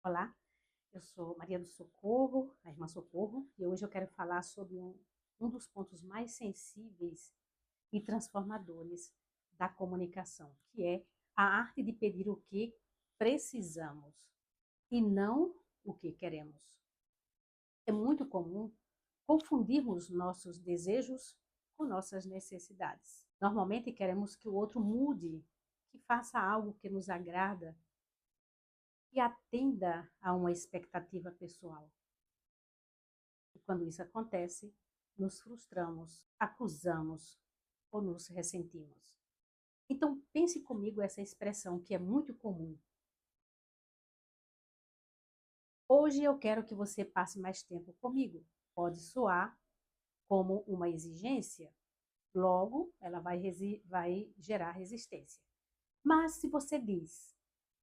Olá, eu sou Maria do Socorro, a irmã Socorro, e hoje eu quero falar sobre um dos pontos mais sensíveis e transformadores da comunicação, que é a arte de pedir o que precisamos e não o que queremos. É muito comum confundirmos nossos desejos com nossas necessidades. Normalmente queremos que o outro mude, que faça algo que nos agrada, que atenda a uma expectativa pessoal. E quando isso acontece, nos frustramos, acusamos ou nos ressentimos. Então, pense comigo essa expressão que é muito comum. Hoje eu quero que você passe mais tempo comigo. Pode soar como uma exigência, logo ela vai gerar resistência. Mas se você diz,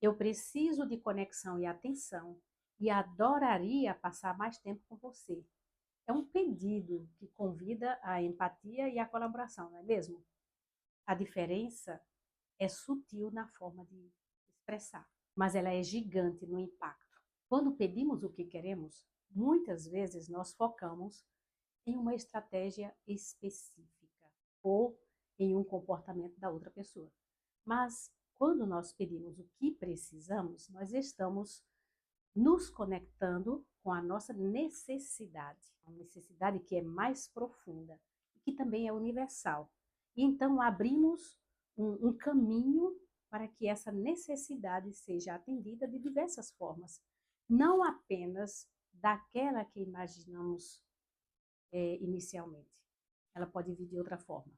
eu preciso de conexão e atenção e adoraria passar mais tempo com você, é um pedido que convida à empatia e à colaboração, não é mesmo? A diferença é sutil na forma de expressar, mas ela é gigante no impacto. Quando pedimos o que queremos, muitas vezes nós focamos em uma estratégia específica ou em um comportamento da outra pessoa. Mas quando nós pedimos o que precisamos, nós estamos nos conectando com a nossa necessidade, uma necessidade que é mais profunda e que também é universal. E então abrimos um caminho para que essa necessidade seja atendida de diversas formas, não apenas daquela que imaginamos inicialmente. Ela pode vir de outra forma.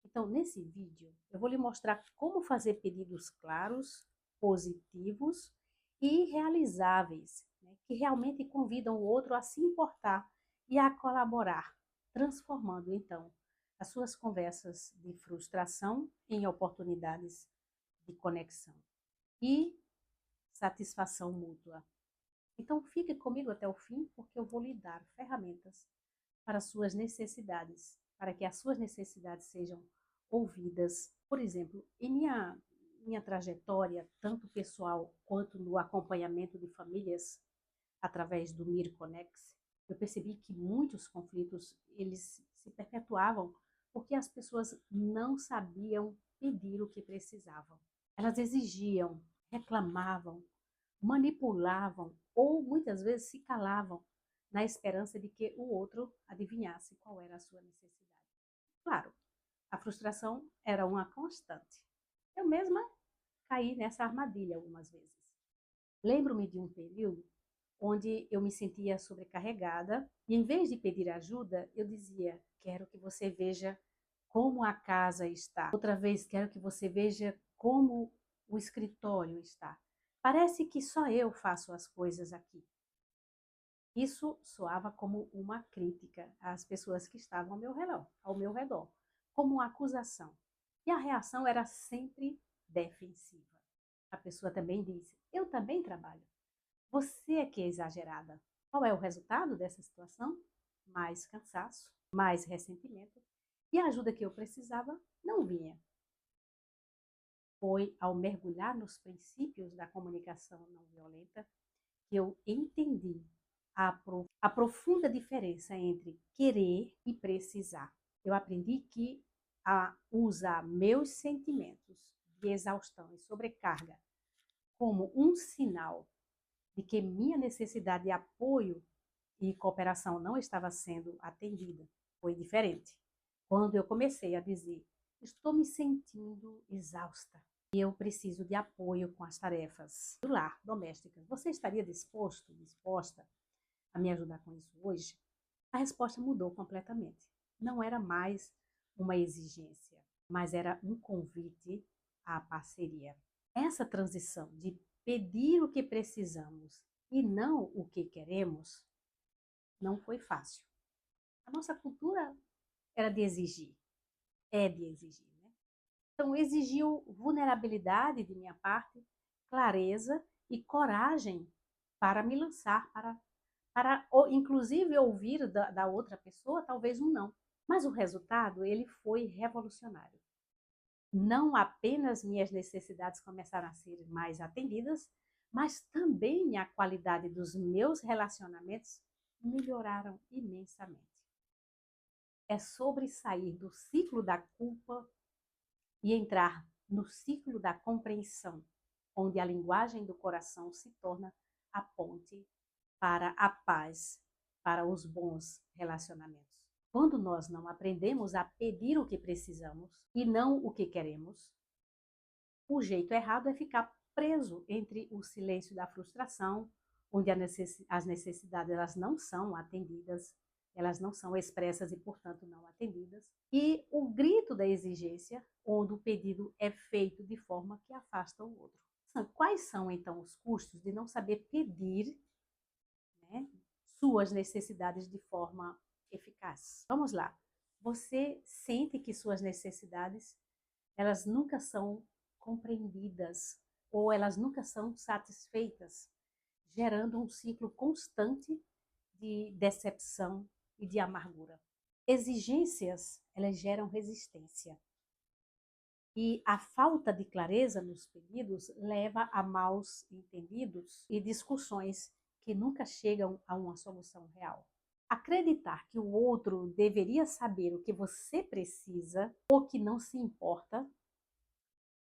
Então, nesse vídeo, eu vou lhe mostrar como fazer pedidos claros, positivos e realizáveis, né, que realmente convidam o outro a se importar e a colaborar, transformando, então, as suas conversas de frustração em oportunidades de conexão e satisfação mútua. Então, fique comigo até o fim, porque eu vou lhe dar ferramentas para as suas necessidades, para que as suas necessidades sejam ouvidas. Por exemplo, em minha trajetória, tanto pessoal quanto no acompanhamento de famílias através do Mirconex, eu percebi que muitos conflitos eles se perpetuavam porque as pessoas não sabiam pedir o que precisavam. Elas exigiam, reclamavam, manipulavam ou muitas vezes se calavam na esperança de que o outro adivinhasse qual era a sua necessidade. Claro, a frustração era uma constante. Eu mesma caí nessa armadilha algumas vezes. Lembro-me de um período onde eu me sentia sobrecarregada e, em vez de pedir ajuda, eu dizia: quero que você veja como a casa está. Outra vez, quero que você veja como o escritório está. Parece que só eu faço as coisas aqui. Isso soava como uma crítica às pessoas que estavam ao meu redor, como uma acusação. E a reação era sempre defensiva. A pessoa também disse: eu também trabalho. Você é que é exagerada. Qual é o resultado dessa situação? Mais cansaço, mais ressentimento. E a ajuda que eu precisava não vinha. Foi ao mergulhar nos princípios da comunicação não violenta que eu entendi a profunda diferença entre querer e precisar. Eu aprendi que a usar meus sentimentos de exaustão e sobrecarga como um sinal de que minha necessidade de apoio e cooperação não estava sendo atendida foi diferente. Quando eu comecei a dizer: estou me sentindo exausta e eu preciso de apoio com as tarefas do lar, domésticas. Você estaria disposta a me ajudar com isso hoje? A resposta mudou completamente. Não era mais uma exigência, mas era um convite à parceria. Essa transição de pedir o que precisamos e não o que queremos não foi fácil. A nossa cultura era de exigir, é de exigir, né? Então, exigiu vulnerabilidade de minha parte, clareza e coragem para me lançar, para inclusive ouvir da outra pessoa, talvez um não. Mas o resultado, ele foi revolucionário. Não apenas minhas necessidades começaram a ser mais atendidas, mas também a qualidade dos meus relacionamentos melhoraram imensamente. É sobre sair do ciclo da culpa e entrar no ciclo da compreensão, onde a linguagem do coração se torna a ponte para a paz, para os bons relacionamentos. Quando nós não aprendemos a pedir o que precisamos e não o que queremos, o jeito errado é ficar preso entre o silêncio da frustração, onde as necessidades elas não são atendidas, elas não são expressas e, portanto, não atendidas, e o grito da exigência, onde o pedido é feito de forma que afasta o outro. Quais são, então, os custos de não saber pedir, né, suas necessidades de forma eficaz? Vamos lá. Você sente que suas necessidades, elas nunca são compreendidas ou elas nunca são satisfeitas, gerando um ciclo constante de decepção e de amargura. Exigências, elas geram resistência. E a falta de clareza nos pedidos leva a maus entendidos e discussões que nunca chegam a uma solução real. Acreditar que o outro deveria saber o que você precisa ou que não se importa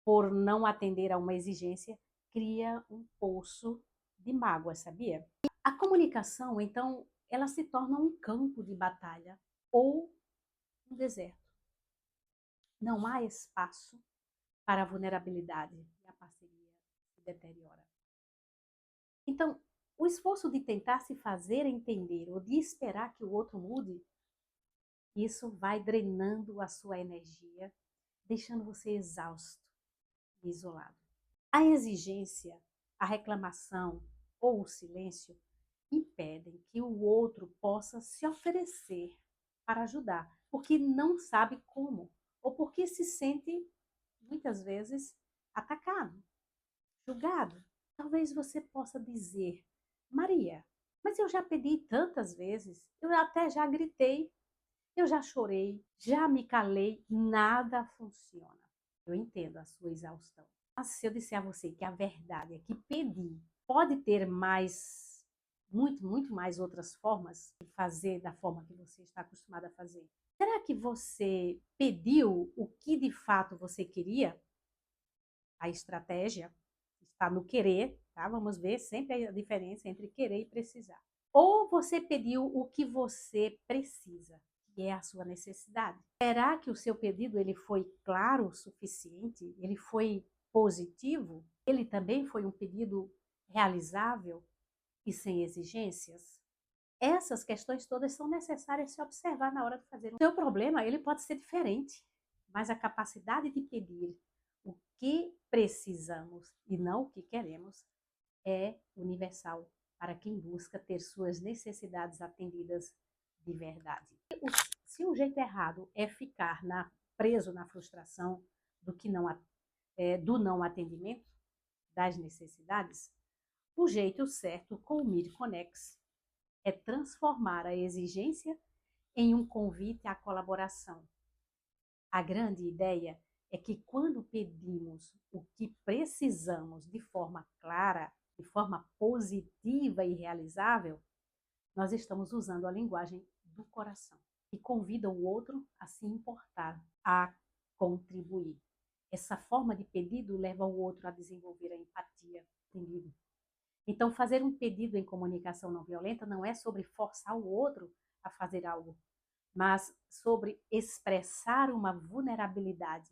por não atender a uma exigência cria um poço de mágoa, sabia? A comunicação, então, ela se torna um campo de batalha ou um deserto. Não há espaço para a vulnerabilidade e a parceria se deteriora. Então, o esforço de tentar se fazer entender ou de esperar que o outro mude, isso vai drenando a sua energia, deixando você exausto e isolado. A exigência, a reclamação ou o silêncio impedem que o outro possa se oferecer para ajudar, porque não sabe como, ou porque se sente, muitas vezes, atacado, julgado. Talvez você possa dizer: Maria, mas eu já pedi tantas vezes, eu até já gritei, eu já chorei, já me calei, nada funciona. Eu entendo a sua exaustão. Mas se eu disser a você que a verdade é que pedir pode ter mais, muito mais outras formas de fazer da forma que você está acostumado a fazer. Será que você pediu o que de fato você queria? A estratégia está no querer, tá? Vamos ver sempre a diferença entre querer e precisar. Ou você pediu o que você precisa, que é a sua necessidade. Será que o seu pedido ele foi claro o suficiente? Ele foi positivo? Ele também foi um pedido realizável e sem exigências? Essas questões todas são necessárias se observar na hora de fazer. O seu problema ele pode ser diferente, mas a capacidade de pedir o que precisamos e não o que queremos é universal para quem busca ter suas necessidades atendidas de verdade. Se o jeito errado é ficar preso na frustração do não atendimento das necessidades, o jeito certo com o Mir Connex é transformar a exigência em um convite à colaboração. A grande ideia é que quando pedimos o que precisamos de forma clara, de forma positiva e realizável, nós estamos usando a linguagem do coração, que convida o outro a se importar, a contribuir. Essa forma de pedido leva o outro a desenvolver a empatia, entendido? Então, fazer um pedido em comunicação não violenta não é sobre forçar o outro a fazer algo, mas sobre expressar uma vulnerabilidade,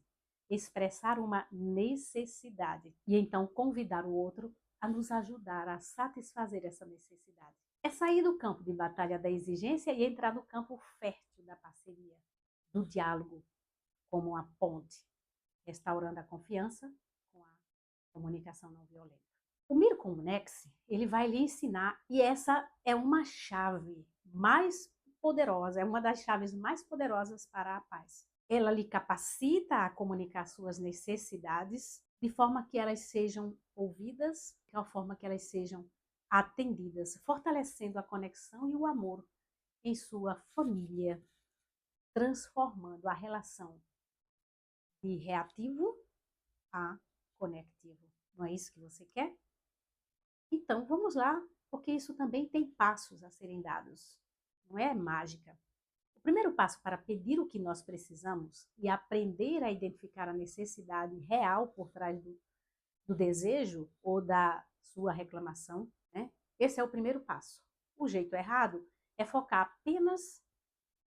expressar uma necessidade e então convidar o outro a nos ajudar a satisfazer essa necessidade. É sair do campo de batalha da exigência e entrar no campo fértil da parceria, do diálogo, como uma ponte, restaurando a confiança com a comunicação não violenta. O Mircomunex, ele vai lhe ensinar, e essa é uma chave mais poderosa, é uma das chaves mais poderosas para a paz. Ela lhe capacita a comunicar suas necessidades de forma que elas sejam ouvidas, de uma forma que elas sejam atendidas, fortalecendo a conexão e o amor em sua família, transformando a relação de reativo a conectivo. Não é isso que você quer? Então, vamos lá, porque isso também tem passos a serem dados, não é mágica. O primeiro passo para pedir o que nós precisamos e aprender a identificar a necessidade real por trás do desejo ou da sua reclamação, né? Esse é o primeiro passo. O jeito errado é focar apenas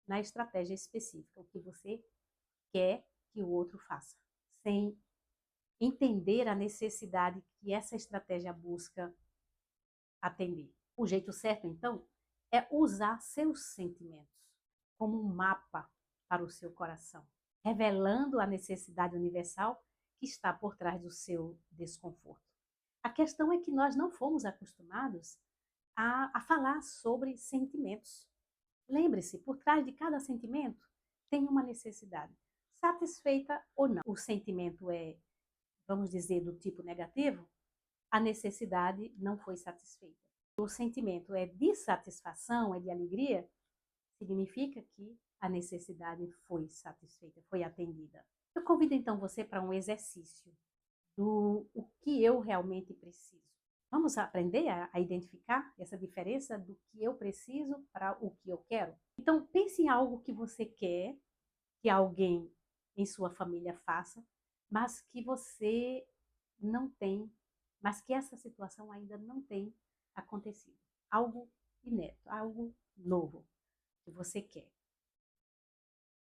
na estratégia específica, o que você quer que o outro faça, sem entender a necessidade que essa estratégia busca atender. O jeito certo, então, é usar seus sentimentos como um mapa para o seu coração, revelando a necessidade universal que está por trás do seu desconforto. A questão é que nós não fomos acostumados a falar sobre sentimentos. Lembre-se, por trás de cada sentimento tem uma necessidade, satisfeita ou não. O sentimento é, vamos dizer, do tipo negativo, a necessidade não foi satisfeita. O sentimento é de satisfação, é de alegria, significa que a necessidade foi satisfeita, foi atendida. Eu convido então você para um exercício do o que eu realmente preciso. Vamos aprender a identificar essa diferença do que eu preciso para o que eu quero? Então, pense em algo que você quer que alguém em sua família faça, mas que você não tem, mas que essa situação ainda não tem acontecido. Algo inédito, algo novo que você quer.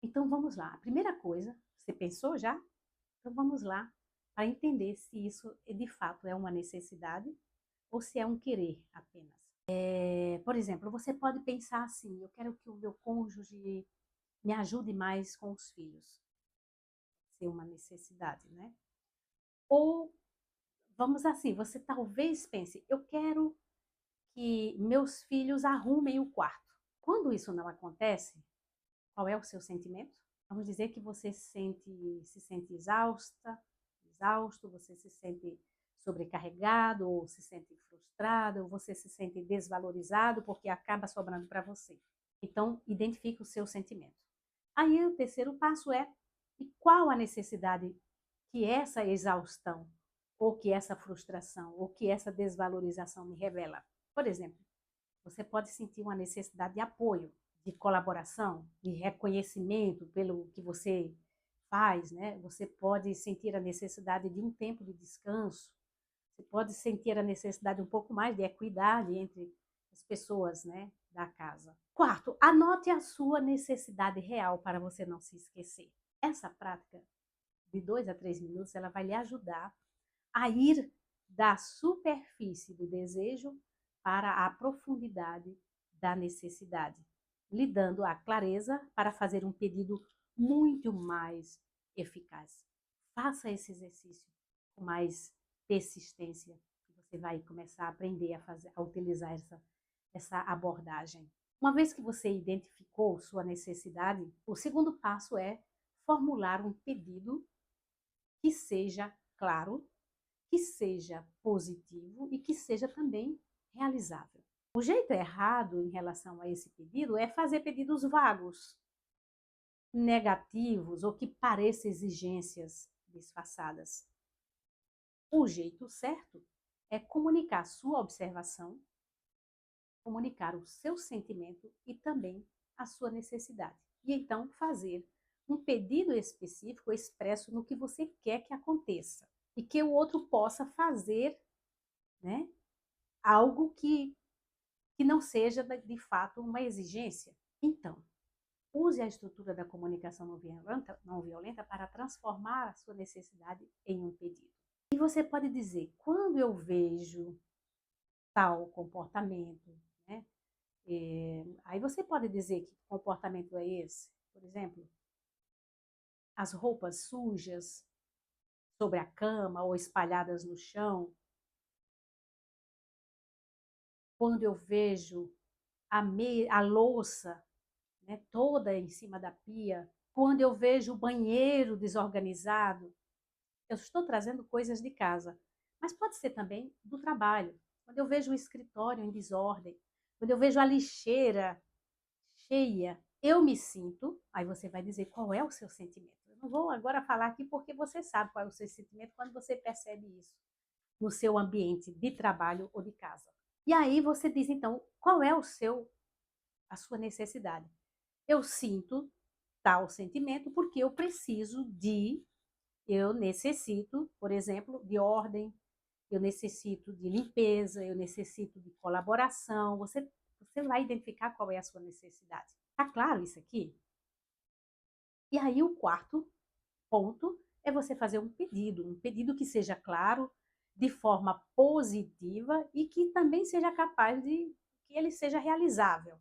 Então vamos lá. A primeira coisa, você pensou já? Então vamos lá para entender se isso de fato é uma necessidade ou se é um querer apenas. Por exemplo, você pode pensar assim: eu quero que o meu cônjuge me ajude mais com os filhos. Ser uma necessidade, né? Ou vamos assim, você talvez pense: eu quero que meus filhos arrumem o quarto. Quando isso não acontece, qual é o seu sentimento? Vamos dizer que você se sente exausto, você se sente sobrecarregado, ou se sente frustrado, ou você se sente desvalorizado porque acaba sobrando para você. Então, identifique o seu sentimento. Aí o terceiro passo é: e qual a necessidade que essa exaustão, ou que essa frustração, ou que essa desvalorização me revela? Por exemplo, você pode sentir uma necessidade de apoio, de colaboração, de reconhecimento pelo que você faz, né? Você pode sentir a necessidade de um tempo de descanso, você pode sentir a necessidade um pouco mais de equidade entre as pessoas, né, da casa. Quarto, anote a sua necessidade real para você não se esquecer. Essa prática de 2 a 3 minutos, ela vai lhe ajudar a ir da superfície do desejo para a profundidade da necessidade, lhe dando a clareza para fazer um pedido muito mais eficaz. Faça esse exercício com mais persistência. Você vai começar a aprender a utilizar essa abordagem. Uma vez que você identificou sua necessidade, o segundo passo é formular um pedido que seja claro, que seja positivo e que seja também realizável. O jeito errado em relação a esse pedido é fazer pedidos vagos, negativos ou que pareçam exigências disfarçadas. O jeito certo é comunicar sua observação, comunicar o seu sentimento e também a sua necessidade. E então fazer um pedido específico expresso no que você quer que aconteça e que o outro possa fazer, né, algo que não seja de fato uma exigência. Então, use a estrutura da comunicação não violenta para transformar a sua necessidade em um pedido. E você pode dizer: quando eu vejo tal comportamento, né? Aí você pode dizer que comportamento é esse. Por exemplo, as roupas sujas sobre a cama ou espalhadas no chão. Quando eu vejo a louça, né, toda em cima da pia. Quando eu vejo o banheiro desorganizado. Eu estou trazendo coisas de casa, mas pode ser também do trabalho. Quando eu vejo o escritório em desordem, quando eu vejo a lixeira cheia, eu me sinto, aí você vai dizer qual é o seu sentimento. Eu não vou agora falar aqui porque você sabe qual é o seu sentimento quando você percebe isso. no seu ambiente de trabalho ou de casa. E aí você diz, então, qual é a sua necessidade? Eu sinto tal sentimento porque eu necessito, por exemplo, de ordem, eu necessito de limpeza, eu necessito de colaboração. Você vai identificar qual é a sua necessidade. Tá claro isso aqui? E aí o quarto ponto é você fazer um pedido que seja claro, de forma positiva e que também seja capaz de que ele seja realizável.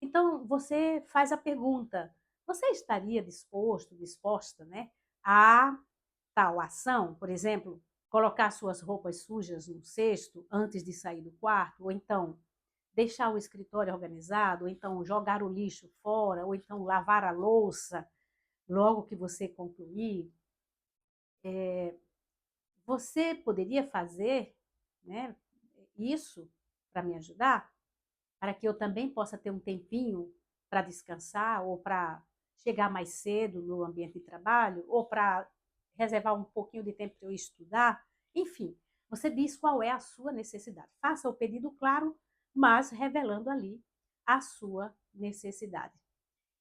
Então, você faz a pergunta: você estaria disposto, disposta, né, a tal ação? Por exemplo, colocar suas roupas sujas no cesto antes de sair do quarto, ou então deixar o escritório organizado, ou então jogar o lixo fora, ou então lavar a louça logo que você concluir. Você poderia fazer, né, isso para me ajudar? Para que eu também possa ter um tempinho para descansar ou para chegar mais cedo no ambiente de trabalho ou para reservar um pouquinho de tempo para eu estudar. Enfim, você diz qual é a sua necessidade. Faça o pedido claro, mas revelando ali a sua necessidade.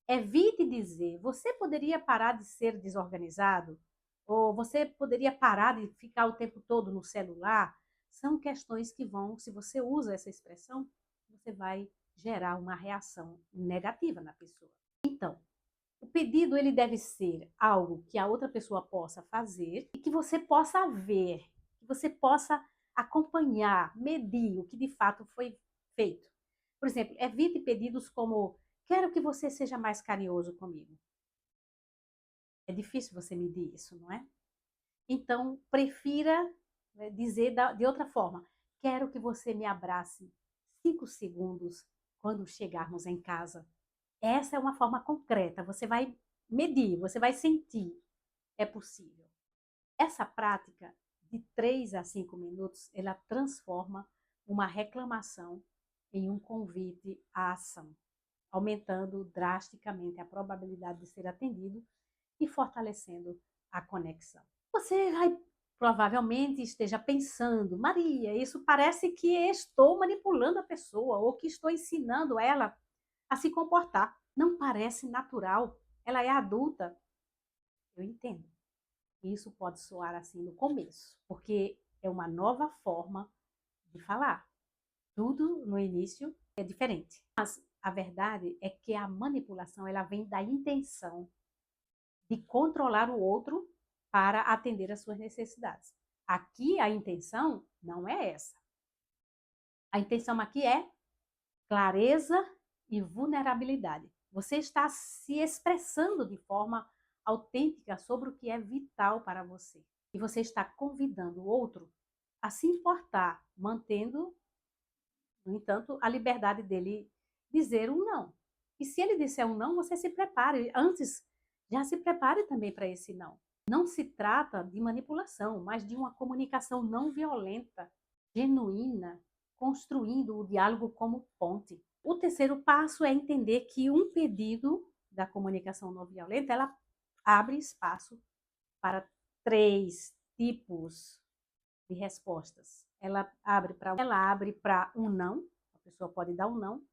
Evite dizer, você poderia parar de ser desorganizado? Ou você poderia parar de ficar o tempo todo no celular? São questões que vão, se você usa essa expressão, você vai gerar uma reação negativa na pessoa. Então, o pedido ele deve ser algo que a outra pessoa possa fazer e que você possa ver, que você possa acompanhar, medir o que de fato foi feito. Por exemplo, evite pedidos como quero que você seja mais carinhoso comigo. É difícil você medir isso, não é? Então, prefira dizer de outra forma. Quero que você me abrace 5 segundos quando chegarmos em casa. Essa é uma forma concreta. Você vai medir, você vai sentir. É possível. Essa prática de 3 a 5 minutos, ela transforma uma reclamação em um convite à ação, aumentando drasticamente a probabilidade de ser atendido e fortalecendo a conexão. Você vai provavelmente esteja pensando, Maria, isso parece que estou manipulando a pessoa ou que estou ensinando ela a se comportar. Não parece natural. Ela é adulta. Eu entendo. Isso pode soar assim no começo, porque é uma nova forma de falar. Tudo no início é diferente. Mas a verdade é que a manipulação ela vem da intenção de controlar o outro para atender às suas necessidades. Aqui a intenção não é essa. A intenção aqui é clareza e vulnerabilidade. Você está se expressando de forma autêntica sobre o que é vital para você. E você está convidando o outro a se importar, mantendo, no entanto, a liberdade dele dizer um não. E se ele disser um não, você se prepare. Antes, já se prepare também para esse não. Não se trata de manipulação, mas de uma comunicação não violenta, genuína, construindo o diálogo como ponte. O terceiro passo é entender que um pedido da comunicação não violenta, ela abre espaço para 3 tipos de respostas. Ela abre para um não, a pessoa pode dar um não,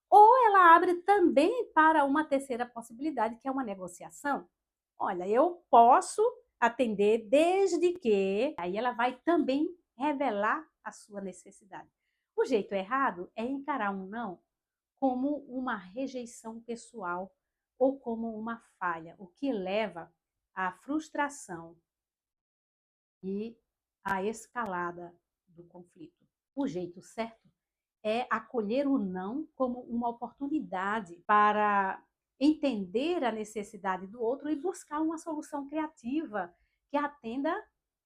ou ela abre também para uma terceira possibilidade, que é uma negociação. Olha, eu posso atender desde que... Aí ela vai também revelar a sua necessidade. O jeito errado é encarar um não como uma rejeição pessoal ou como uma falha, o que leva à frustração e à escalada do conflito. O jeito certo é acolher o não como uma oportunidade para entender a necessidade do outro e buscar uma solução criativa que atenda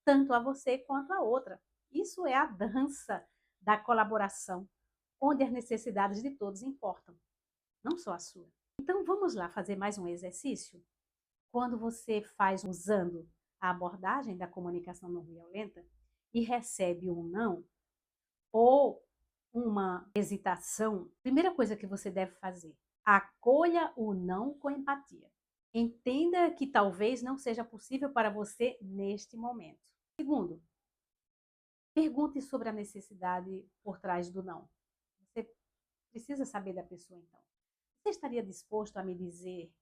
tanto a você quanto a outra. Isso é a dança da colaboração, onde as necessidades de todos importam, não só a sua. Então vamos lá fazer mais um exercício? Quando você faz usando a abordagem da comunicação não violenta e recebe um não ou uma hesitação, primeira coisa que você deve fazer, acolha o não com empatia. Entenda que talvez não seja possível para você neste momento. Segundo, Pergunte sobre a necessidade por trás do não. Você precisa saber da pessoa, então. Você estaria disposto a me dizer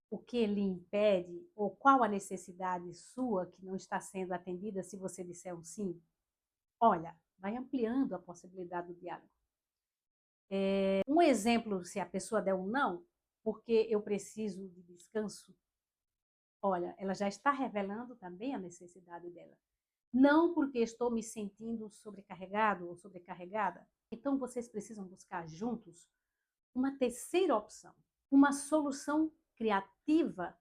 o que lhe impede ou qual a necessidade sua que não está sendo atendida se você disser um sim? Olha, vai ampliando a possibilidade do diálogo. Um exemplo, se a pessoa der um não, porque eu preciso de descanso, olha, ela já está revelando também a necessidade dela. Não porque estou me sentindo sobrecarregado ou sobrecarregada. Então, vocês precisam buscar juntos uma terceira opção, uma solução criativa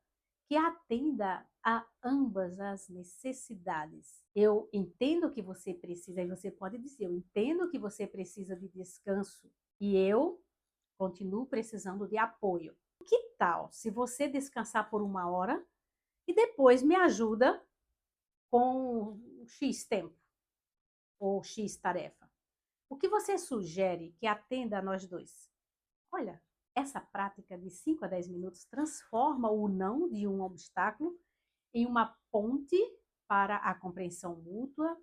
que atenda a ambas as necessidades. Eu entendo que você precisa, e você pode dizer, eu entendo que você precisa de descanso e eu continuo precisando de apoio. Que tal se você descansar por 1 hora e depois me ajuda com X tempo ou X tarefa? O que você sugere que atenda a nós dois? Olha, essa prática de 5 a 10 minutos transforma o não de um obstáculo em uma ponte para a compreensão mútua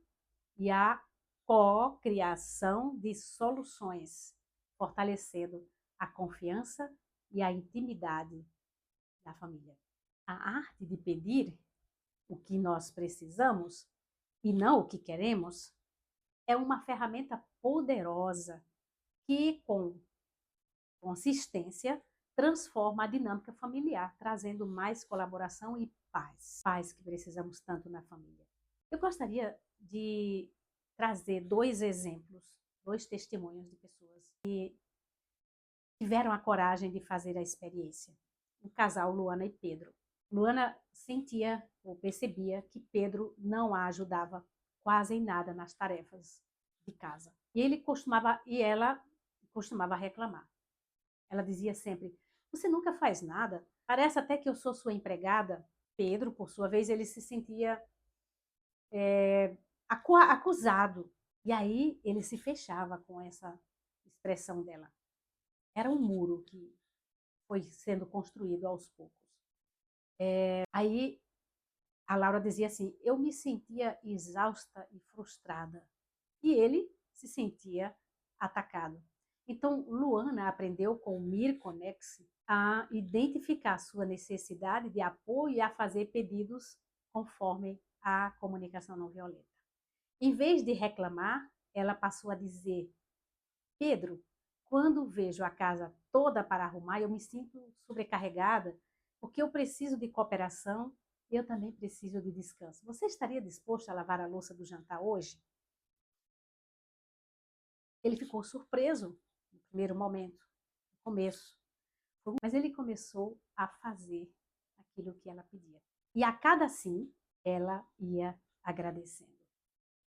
e a co-criação de soluções, fortalecendo a confiança e a intimidade da família. A arte de pedir o que nós precisamos e não o que queremos é uma ferramenta poderosa que, com consistência, transforma a dinâmica familiar, trazendo mais colaboração e paz. Paz que precisamos tanto na família. Eu gostaria de trazer 2 exemplos, 2 testemunhos de pessoas que tiveram a coragem de fazer a experiência. O casal Luana e Pedro. Luana sentia ou percebia que Pedro não a ajudava quase em nada nas tarefas de casa. E ela costumava reclamar. Ela dizia sempre: "Você nunca faz nada. Parece até que eu sou sua empregada." Pedro, por sua vez, ele se sentia acusado. E aí ele se fechava com essa expressão dela. Era um muro que foi sendo construído aos poucos. Aí a Laura dizia assim: "Eu me sentia exausta e frustrada." E ele se sentia atacado. Então, Luana aprendeu com o Mir Connex a identificar sua necessidade de apoio e a fazer pedidos conforme a comunicação não violenta. Em vez de reclamar, ela passou a dizer: "Pedro, quando vejo a casa toda para arrumar, eu me sinto sobrecarregada, porque eu preciso de cooperação e eu também preciso de descanso. Você estaria disposto a lavar a louça do jantar hoje?" Ele ficou surpreso no primeiro momento, no começo, mas ele começou a fazer aquilo que ela pedia. E a cada sim, ela ia agradecendo.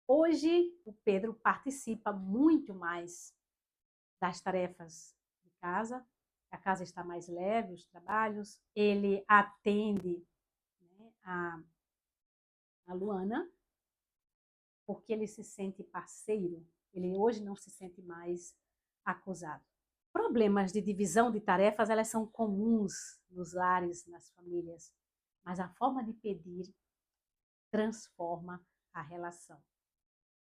Hoje, o Pedro participa muito mais das tarefas de casa, a casa está mais leve, os trabalhos, ele atende, né, a Luana, porque ele se sente parceiro, ele hoje não se sente mais acusado. Problemas de divisão de tarefas, elas são comuns nos lares, nas famílias, mas a forma de pedir transforma a relação.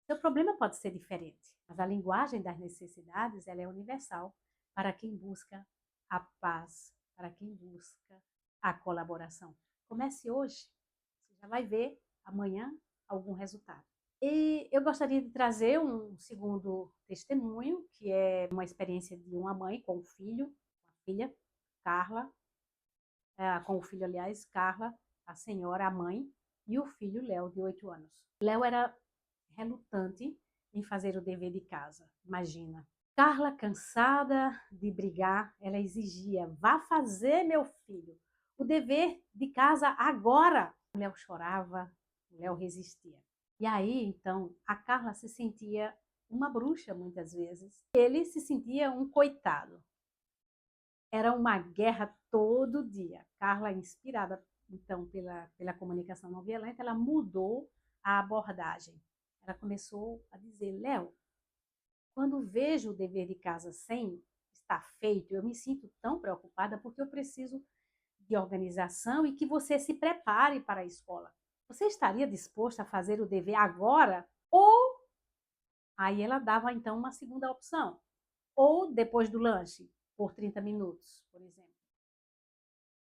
Seu problema pode ser diferente, mas a linguagem das necessidades, ela é universal para quem busca a paz, para quem busca a colaboração. Comece hoje, você já vai ver amanhã algum resultado. E eu gostaria de trazer um segundo testemunho, que é uma experiência de uma mãe com o filho, com a filha, Carla, com o filho, aliás, Carla, a senhora, a mãe, e o filho, Léo, de 8 anos. Léo era relutante em fazer o dever de casa, imagina. Carla, cansada de brigar, ela exigia: "Vá fazer, meu filho, o dever de casa agora." O Léo chorava, o Léo resistia. E aí, então, a Carla se sentia uma bruxa muitas vezes. Ele se sentia um coitado. Era uma guerra todo dia. Carla, inspirada, então, pela comunicação não violenta, ela mudou a abordagem. Ela começou a dizer: "Léo, quando vejo o dever de casa sem estar feito, eu me sinto tão preocupada porque eu preciso de organização e que você se prepare para a escola. Você estaria disposto a fazer o dever agora ou Aí ela dava, então, uma segunda opção. Ou depois do lanche, por 30 minutos, por exemplo.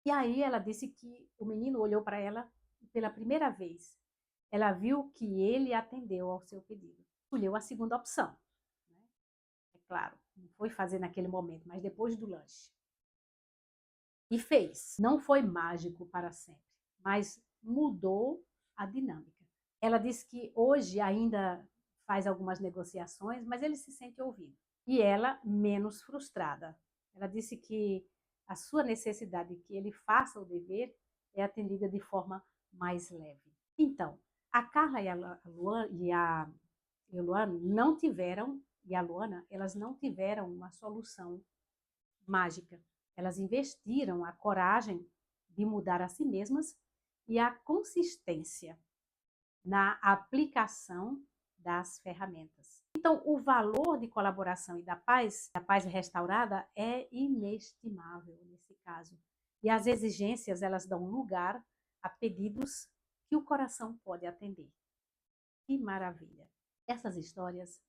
E aí ela disse que o menino olhou para ela e pela primeira vez ela viu que ele atendeu ao seu pedido. Escolheu a segunda opção, né? É claro, não foi fazer naquele momento, mas depois do lanche. E fez. Não foi mágico para sempre, mas mudou a dinâmica. Ela disse que hoje ainda faz algumas negociações, mas ele se sente ouvido. E ela menos frustrada. Ela disse que a sua necessidade de que ele faça o dever é atendida de forma mais leve. Então, a Carla e a Luana não tiveram, e a Luana, elas não tiveram uma solução mágica. Elas investiram a coragem de mudar a si mesmas e a consistência na aplicação das ferramentas. Então, o valor de colaboração e da paz restaurada é inestimável nesse caso. E as exigências, elas dão lugar a pedidos que o coração pode atender. Que maravilha! Essas histórias,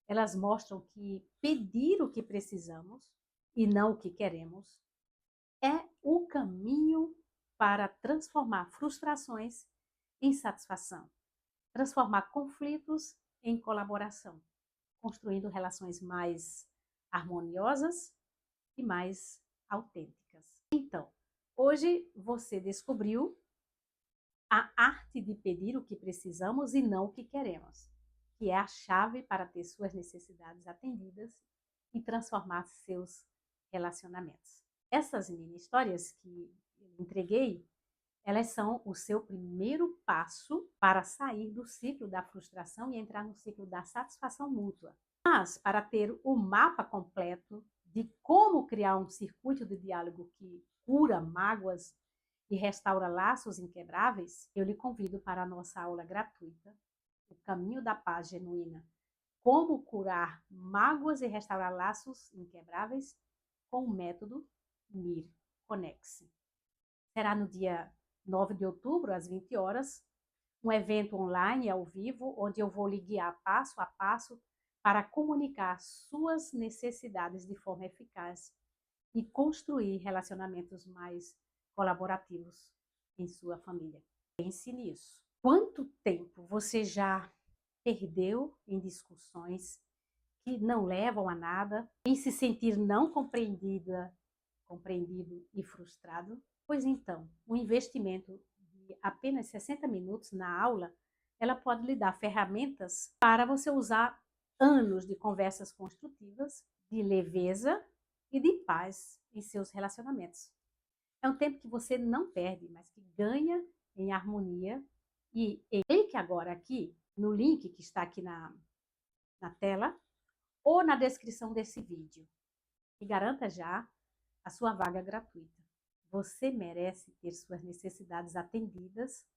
elas mostram que pedir o que precisamos e não o que queremos é o caminho para transformar frustrações em satisfação, transformar conflitos em colaboração, construindo relações mais harmoniosas e mais autênticas. Então, hoje você descobriu a arte de pedir o que precisamos e não o que queremos, que é a chave para ter suas necessidades atendidas e transformar seus relacionamentos. Essas mini histórias que eu entreguei, elas são o seu primeiro passo para sair do ciclo da frustração e entrar no ciclo da satisfação mútua. Mas, para ter o mapa completo de como criar um circuito de diálogo que cura mágoas e restaura laços inquebráveis, eu lhe convido para a nossa aula gratuita, O Caminho da Paz Genuína, como curar mágoas e restaurar laços inquebráveis com o método MIR Conexe. Será no dia 9 de outubro, às 20 horas, um evento online ao vivo, onde eu vou lhe guiar passo a passo para comunicar suas necessidades de forma eficaz e construir relacionamentos mais colaborativos em sua família. Pense nisso. Quanto tempo você já perdeu em discussões que não levam a nada, em se sentir não compreendida, compreendido e frustrado? Pois então, o investimento de apenas 60 minutos na aula, ela pode lhe dar ferramentas para você usar anos de conversas construtivas, de leveza e de paz em seus relacionamentos. É um tempo que você não perde, mas que ganha em harmonia. E clique agora aqui no link que está aqui na tela ou na descrição desse vídeo e garanta já a sua vaga gratuita. Você merece ter suas necessidades atendidas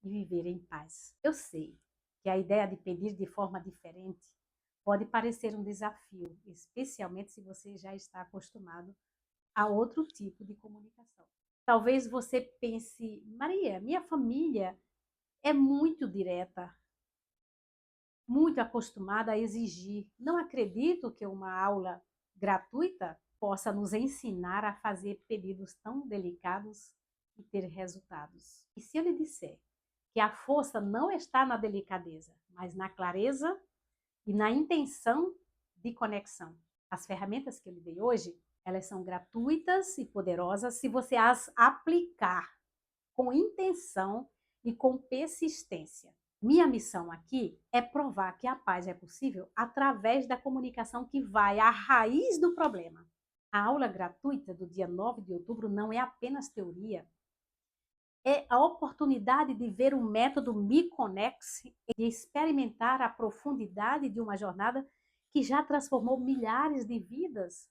e viver em paz. Eu sei que a ideia de pedir de forma diferente pode parecer um desafio, especialmente se você já está acostumado a outro tipo de comunicação. Talvez você pense, Maria, minha família é muito direta, muito acostumada a exigir. Não acredito que uma aula gratuita possa nos ensinar a fazer pedidos tão delicados e ter resultados. E se eu lhe disser que a força não está na delicadeza, mas na clareza e na intenção de conexão? As ferramentas que eu lhe dei hoje, elas são gratuitas e poderosas se você as aplicar com intenção e com persistência. Minha missão aqui é provar que a paz é possível através da comunicação que vai à raiz do problema. A aula gratuita do dia 9 de outubro não é apenas teoria, é a oportunidade de ver o método MiConex e experimentar a profundidade de uma jornada que já transformou milhares de vidas,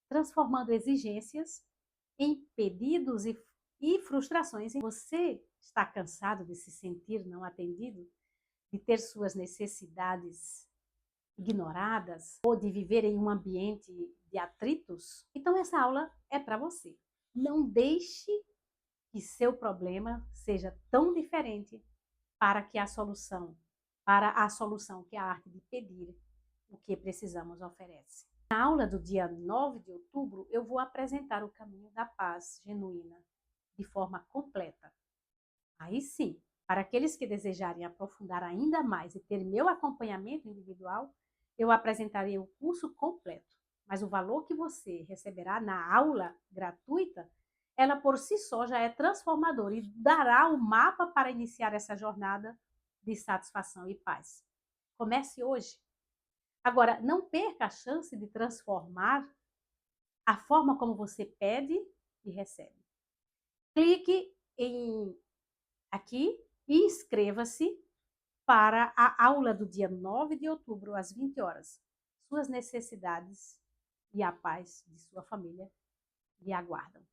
transformando exigências em pedidos e frustrações. Você está cansado de se sentir não atendido, de ter suas necessidades ignoradas ou de viver em um ambiente de atritos? Então essa aula é para você. Não deixe que seu problema seja tão diferente para a solução que é a arte de pedir o que precisamos oferece. Na aula do dia 9 de outubro, eu vou apresentar o caminho da paz genuína de forma completa. Aí sim, para aqueles que desejarem aprofundar ainda mais e ter meu acompanhamento individual, eu apresentarei o curso completo. Mas o valor que você receberá na aula gratuita, ela por si só já é transformadora e dará o mapa para iniciar essa jornada de satisfação e paz. Comece hoje. Agora, não perca a chance de transformar a forma como você pede e recebe. Clique aqui e inscreva-se para a aula do dia 9 de outubro, às 20 horas. Suas necessidades e a paz de sua família lhe aguardam.